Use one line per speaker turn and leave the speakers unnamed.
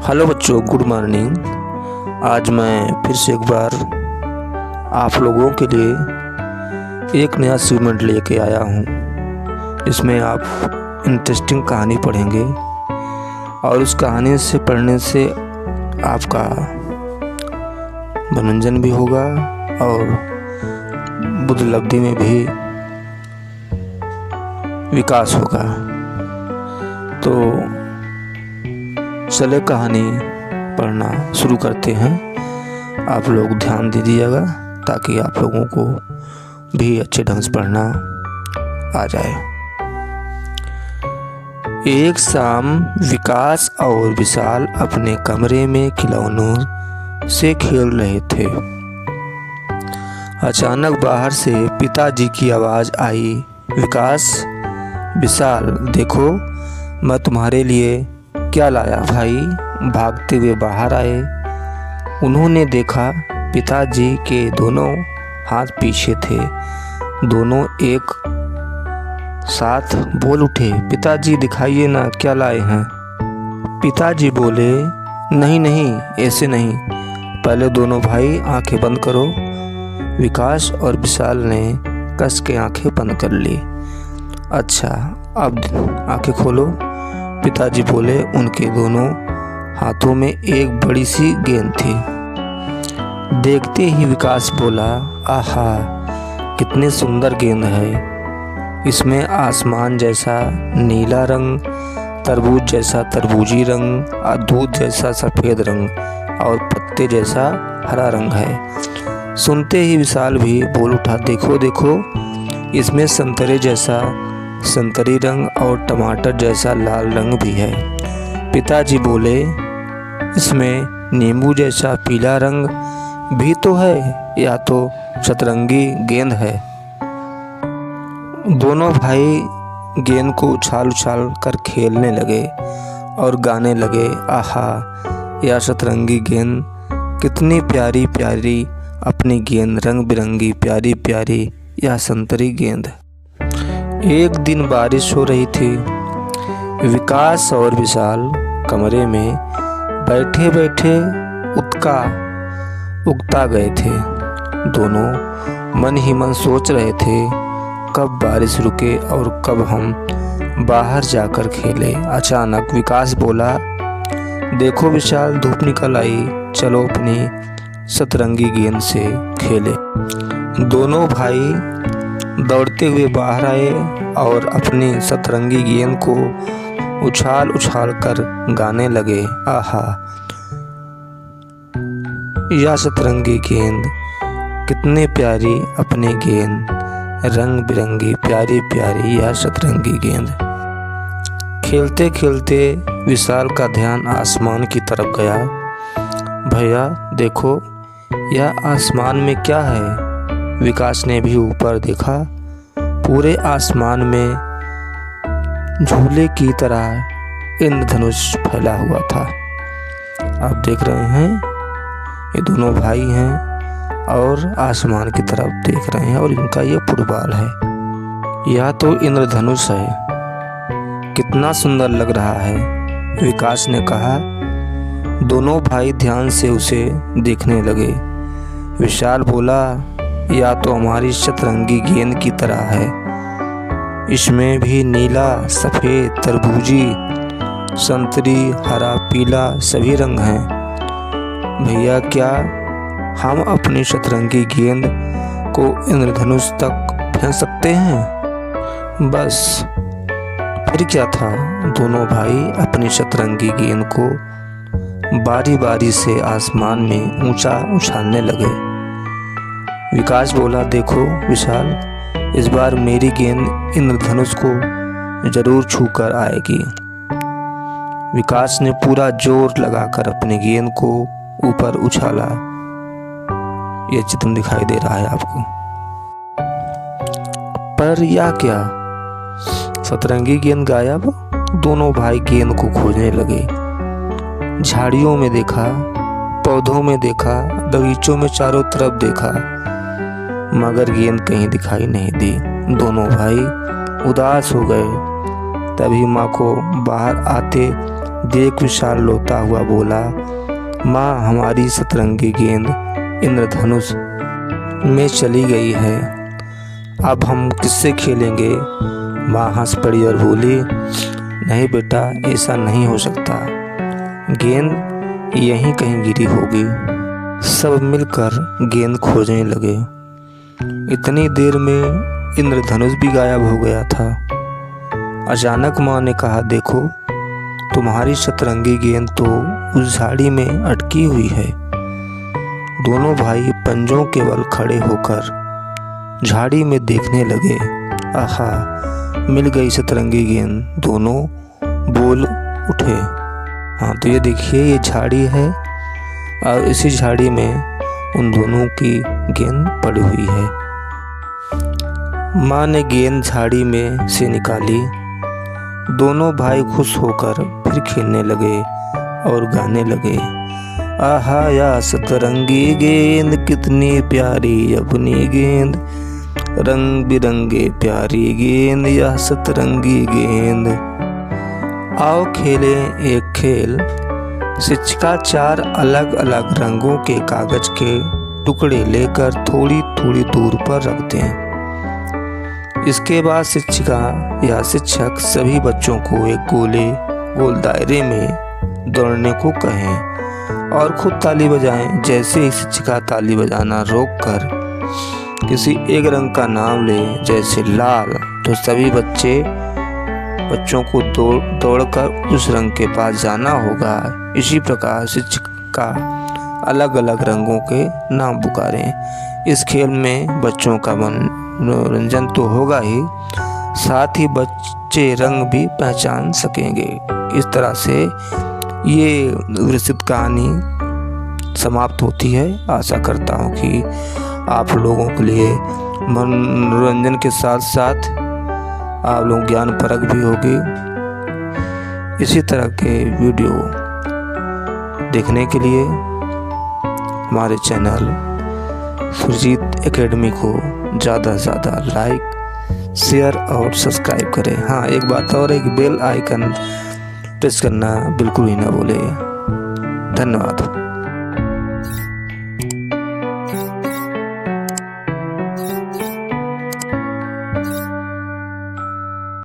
Hello बच्चों, good morning. आज मैं फिर से एक बार आप लोगों के लिए एक नया सेगमेंट लेके आया हूँ। इसमें आप इंटरेस्टिंग कहानी पढ़ेंगे और उस कहानी से पढ़ने से आपका मनोरंजन भी होगा और बुद्धिलब्धि में भी विकास होगा। तो चले कहानी पढ़ना शुरू करते हैं। आप लोग ध्यान दीजिएगा ताकि आप लोगों को भी अच्छे ढंग से पढ़ना आ जाए। एक शाम विकास और विशाल अपने कमरे में खिलौनों से खेल रहे थे। अचानक बाहर से पिताजी की आवाज़ आई, विकास, विशाल, देखो मैं तुम्हारे लिए क्या लाया। भाई भागते हुए बाहर आए। उन्होंने देखा पिताजी के दोनों हाथ पीछे थे। दोनों एक साथ बोल उठे, पिताजी दिखाइए ना क्या लाए हैं। पिताजी बोले, नहीं नहीं, ऐसे नहीं, पहले दोनों भाई आंखें बंद करो। विकास और विशाल ने कस के आंखें बंद कर ली। अच्छा, अब आंखें खोलो, पिताजी बोले। उनके दोनों हाथों में एक बड़ी सी गेंद थी। देखते ही विकास बोला, आहा, कितनी सुंदर गेंद है। इसमें आसमान जैसा नीला रंग, तरबूज जैसा तरबूजी रंग, दूध जैसा सफ़ेद रंग और पत्ते जैसा हरा रंग है। सुनते ही विशाल भी बोल उठा, देखो देखो, इसमें संतरे जैसा संतरी रंग और टमाटर जैसा लाल रंग भी है। पिताजी बोले, इसमें नींबू जैसा पीला रंग भी तो है, या तो सतरंगी गेंद है। दोनों भाई गेंद को उछाल उछाल कर खेलने लगे और गाने लगे, आहा, यह सतरंगी गेंद कितनी प्यारी प्यारी, अपनी गेंद रंग बिरंगी प्यारी प्यारी, यह संतरी गेंद। एक दिन बारिश हो रही थी। विकास और विशाल कमरे में बैठे बैठे उकता गए थे। दोनों मन ही मन सोच रहे थे, कब बारिश रुके और कब हम बाहर जाकर खेले। अचानक विकास बोला, देखो विशाल, धूप निकल आई, चलो अपनी सतरंगी गेंद से खेले। दोनों भाई दौड़ते हुए बाहर आए और अपनी सतरंगी गेंद को उछाल उछाल कर गाने लगे, आहा, यह सतरंगी गेंद कितनी प्यारी, अपनी गेंद रंग बिरंगी प्यारी प्यारी, यह सतरंगी गेंद। खेलते खेलते विशाल का ध्यान आसमान की तरफ गया। भैया देखो, यह आसमान में क्या है। विकास ने भी ऊपर देखा। पूरे आसमान में झूले की तरह इंद्रधनुष फैला हुआ था। आप देख रहे हैं, ये दोनों भाई हैं और आसमान की तरफ देख रहे हैं और इनका ये फुटबॉल है। यह तो इंद्रधनुष है, कितना सुंदर लग रहा है, विकास ने कहा। दोनों भाई ध्यान से उसे देखने लगे। विशाल बोला, या तो हमारी सतरंगी गेंद की तरह है, इसमें भी नीला, सफ़ेद, तरबूजी, संतरी, हरा, पीला सभी रंग हैं। भैया क्या हम अपनी सतरंगी गेंद को इंद्रधनुष तक फेंक सकते हैं? बस फिर क्या था, दोनों भाई अपनी सतरंगी गेंद को बारी बारी से आसमान में ऊंचा उछालने लगे। विकास बोला, देखो विशाल, इस बार मेरी गेंद इंद्रधनुष को जरूर छूकर आएगी। विकास ने पूरा जोर लगाकर अपनी गेंद को ऊपर उछाला। यह चित्र दिखाई दे रहा है आपको। पर यह क्या, सतरंगी गेंद गायब। दोनों भाई गेंद को खोजने लगे। झाड़ियों में देखा, पौधों में देखा, बगीचों में चारों तरफ देखा, मगर गेंद कहीं दिखाई नहीं दी। दोनों भाई उदास हो गए तभी माँ को बाहर आते देख विशाल रोता हुआ बोला, माँ हमारी सतरंगी गेंद इंद्रधनुष में चली गई है, अब हम किससे खेलेंगे। माँ हंस पड़ी और बोली, नहीं बेटा ऐसा नहीं हो सकता, गेंद यहीं कहीं गिरी होगी। सब मिलकर गेंद खोजने लगे। इतनी देर में इंद्रधनुष भी गायब हो गया था। अचानक माँ ने कहा, देखो तुम्हारी सतरंगी गेंद तो उस झाड़ी में अटकी हुई है। दोनों भाई पंजों के बल खड़े होकर झाड़ी में देखने लगे। आहा, मिल गई सतरंगी गेंद, दोनों बोल उठे। हाँ तो ये देखिए, ये झाड़ी है और इसी झाड़ी में उन दोनों की गेंद पड़ी हुई है। माँ ने गेंद झाड़ी में से निकाली। दोनों भाई खुश होकर फिर खेलने लगे और गाने लगे, आहा या सतरंगी गेंद कितनी प्यारी अपनी गेंद, रंग बिरंगे प्यारी गेंद या सतरंगी गेंद। आओ खेलें एक खेल। शिक्षिका 4 अलग अलग रंगों के कागज के टुकड़े लेकर थोड़ी थोड़ी दूर पर रखते हैं। इसके बाद शिक्षिका या शिक्षक सभी बच्चों को एक गोल दायरे में दौड़ने को कहें और खुद ताली बजाएं। जैसे ही शिक्षिका ताली बजाना रोककर किसी एक रंग का नाम ले, जैसे लाल, तो सभी बच्चों को दौड़कर उस रंग के पास जाना होगा। इसी प्रकार शिक्षिका अलग अलग रंगों के नाम पुकारें। इस खेल में बच्चों का मनोरंजन तो होगा ही, साथ ही बच्चे रंग भी पहचान सकेंगे। इस तरह से ये विस्तृत कहानी समाप्त होती है। आशा करता हूँ कि आप लोगों के लिए मनोरंजन के साथ साथ आप लोग ज्ञानपरक भी होगी। इसी तरह के वीडियो देखने के लिए हमारे चैनल सुरजीत एकेडमी को ज़्यादा से ज़्यादा लाइक, शेयर और सब्सक्राइब करें। हाँ, एक बात और है कि बेल आइकन प्रेस करना बिल्कुल ही ना भूलें। धन्यवाद।